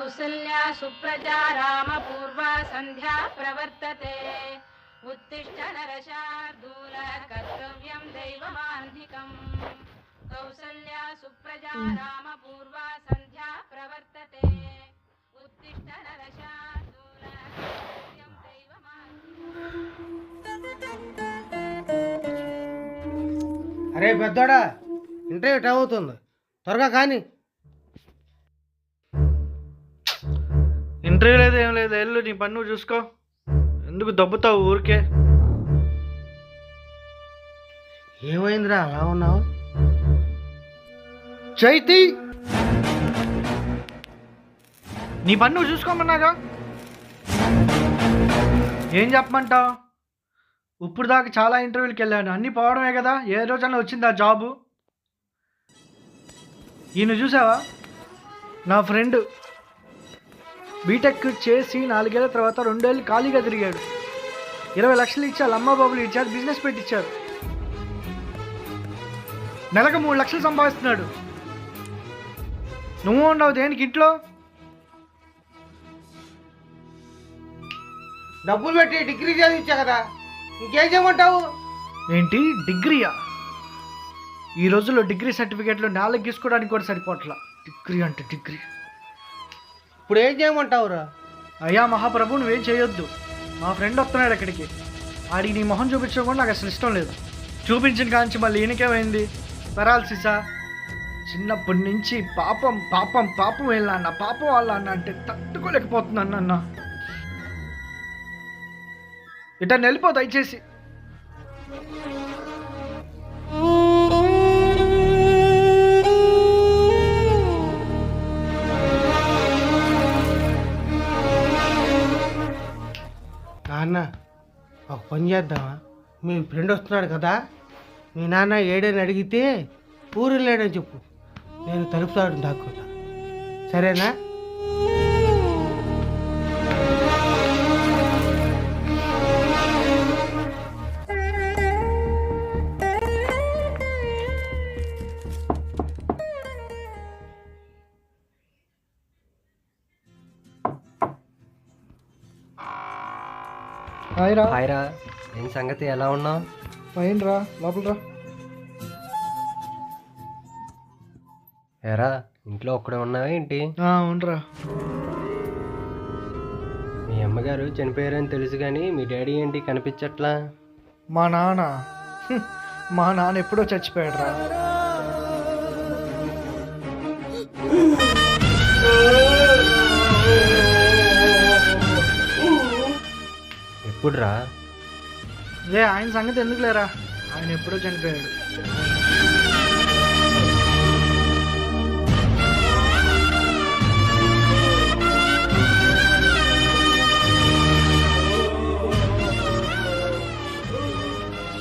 కౌసల్యా సుప్రజా రామ పూర్వా సంధ్యా ప్రవర్తతే ఉత్తిష్ట నరశార్దూల కర్తవ్యం దైవమాన్ధికం కౌసల్యా సుప్రజా రామ పూర్వా సంధ్యా ప్రవర్తతే ఉత్తిష్ట నరశార్దూల కర్తవ్యం దైవమాన్ధికం. అరే పెద్దోడా, ఇంటర్వ్యూ టైం అవుతుంది, త్వరగా కానీ. ఇంటర్వ్యూ లేదు ఏం లేదు, వెళ్ళు నీ పని నువ్వు చూసుకో. ఎందుకు దబ్బుతావు ఊరికే? ఏమైందిరా అలా ఉన్నావు? చైతి, నీ పని నువ్వు చూసుకోమన్నాగా. ఏం చెప్పమంటావు? ఇప్పుడు దాకా చాలా ఇంటర్వ్యూలకి వెళ్ళాను, అన్నీ పోవడమే కదా. ఏ రోజన్నా వచ్చింది ఆ జాబు? ఈయన చూసావా, నా ఫ్రెండ్ బీటెక్ చేసి 4 ఏళ్ళ తర్వాత 2 ఏళ్ళు ఖాళీగా తిరిగాడు. 20 లక్షలు ఇచ్చారు, అమ్మ బాబులు ఇచ్చారు, బిజినెస్ పెట్టించారు. నెలకు 3 లక్షలు సంపాదిస్తున్నాడు. నువ్వు ఉండవు దేనికి ఇంట్లో? డబ్బులు పెట్టి డిగ్రీ చదివించా కదా, ఇంకేం చేయమంటావు? ఏంటి డిగ్రీయా? ఈ రోజుల్లో డిగ్రీ సర్టిఫికేట్లు నేలకు గీసుకోవడానికి కూడా సరిపోట్లా. డిగ్రీ అంటే డిగ్రీ. ఇప్పుడు ఏం చేయమంటావురా? అయ్యా మహాప్రభు, నువ్వేం చేయొద్దు. మా ఫ్రెండ్ వస్తున్నాడు ఇక్కడికి, ఆడికి నీ మొహం చూపించడం కూడా నాకు అసలు ఇష్టం లేదు. చూపించిన కాంచి మళ్ళీ ఈయనకేమైంది? పెరాలసిసా? చిన్నప్పటి నుంచి పాపం పాపం పాపం వెళ్ళాన్న, పాపం వాళ్ళ అన్న అంటే తట్టుకోలేకపోతున్నాను అన్న. ఇట్లా వెళ్ళిపో దయచేసి. నాన్న, ఒక పని చేద్దామా? మీ ఫ్రెండ్ వస్తున్నాడు కదా, మీ నాన్న ఏడని అడిగితే ఊరు లేడని చెప్పు, నేను తలుపు తాడు దాక్కుంటా, సరేనా? హాయ్ రా. హాయ్ రా, ఏం సంగతి, ఎలా ఉన్నావు? ఫైన్ రా, లోపల రా. ఏరా, ఇంట్లో ఒక్కడే ఉన్నావా ఏంటి? అవునరా. మీ అమ్మగారు చనిపోయారని తెలుసు కానీ మీ డాడీ ఏంటి కనిపించట్లా? మా నాన్న మా నాన్న ఎప్పుడో చచ్చిపోయాడు రా. ఎప్పుడు రా? ఆయన సంగతి ఎందుకు లేరా, ఆయన ఎప్పుడో చనిపోయాడు.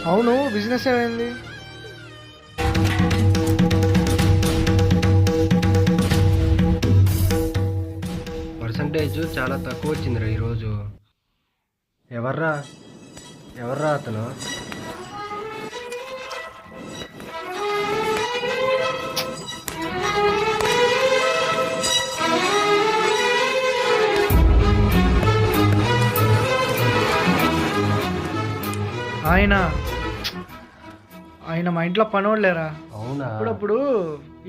అవును, బిజినెస్ ఏమైంది? పర్సంటేజ్ చాలా తక్కువ వచ్చిందిరా ఈరోజు. ఎవర్రా ఎవర్రా అతను? ఆయన మా ఇంట్లో పనోళ్ళేరా. అవునా? అప్పుడప్పుడు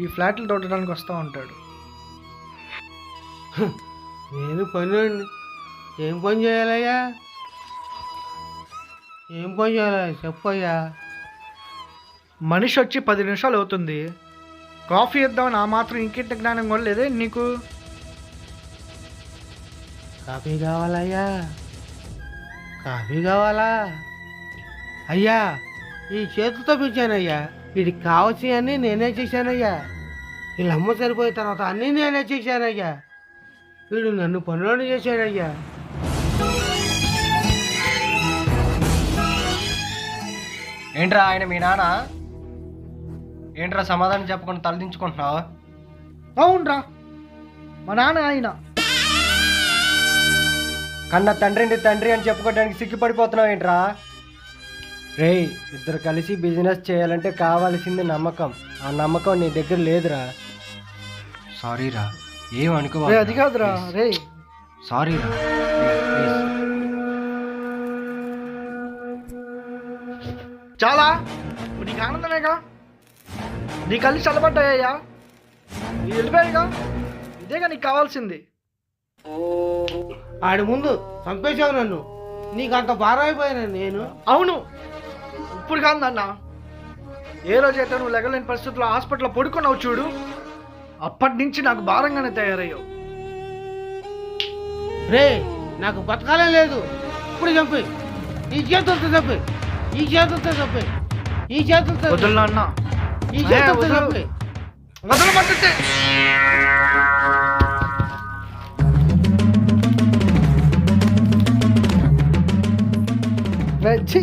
ఈ ఫ్లాట్లు తోటడానికి వస్తూ ఉంటాడు. నేను పని, ఏం పని చేయాలయ్యా? ఏం పని చేయాలి చెప్పయ్యా? మనిషి వచ్చి 10 నిమిషాలు అవుతుంది, కాఫీ ఇద్దామని ఆ మాత్రం ఇంకెంత జ్ఞానం కూడా లేదే నీకు? కాఫీ కావాలయ్యా? కాఫీ కావాలా? అయ్యా, ఈ చేతితో పెంచానయ్యా, వీడికి కావాల్సినవన్నీ నేనే చేశానయ్యా. వీళ్ళ అమ్మ సరిపోయిన తర్వాత అన్నీ నేనే చేశానయ్యా. వీడు నన్ను పనులను చేశాడయ్యా. ఏంట్రా ఆయన మీ నాన్న? ఏంట్రా సమాధానం చెప్పకుండా తలదించుకుంటున్నావు? అవునరా, మా నాన్న ఆయన. కన్న తండ్రిని తండ్రి అని చెప్పుకోవడానికి సిగ్గుపడిపోతున్నావు ఏంట్రా? రేయ్, ఇద్దరు కలిసి బిజినెస్ చేయాలంటే కావాల్సింది నమ్మకం. ఆ నమ్మకం నీ దగ్గర లేదురా. సారీరా. ఏం అనుకో రే అది కాదురా రే. సారీ రా చాలా నీకు ఆనందమేగా, నీ కళ్ళు చల్లబడ్డాయ్యా, నీ వెళ్ళిపోయాయిగా, ఇదేగా నీకు కావాల్సింది. ఆడి ముందు చంపేశావు నన్ను, నీకు అంత భారం అయిపోయాను నేను. అవును, ఇప్పుడు కాదు నాన్న, ఏ రోజైతే నువ్వు లెగలేని పరిస్థితుల్లో హాస్పిటల్లో పడుకున్నావు చూడు, అప్పటి నుంచి నాకు భారంగానే తయారయ్యావు. రే నాకు బతకాలే లేదు, ఇప్పుడు చంపి, ఈ చేతులతో చంపి, ఈ చేతులతో చంపి, ఈ చేతులతో వదులు నాన్న, ఈ చేతులతో వదులు. చంపి. వదలమంటుంటే ఛీ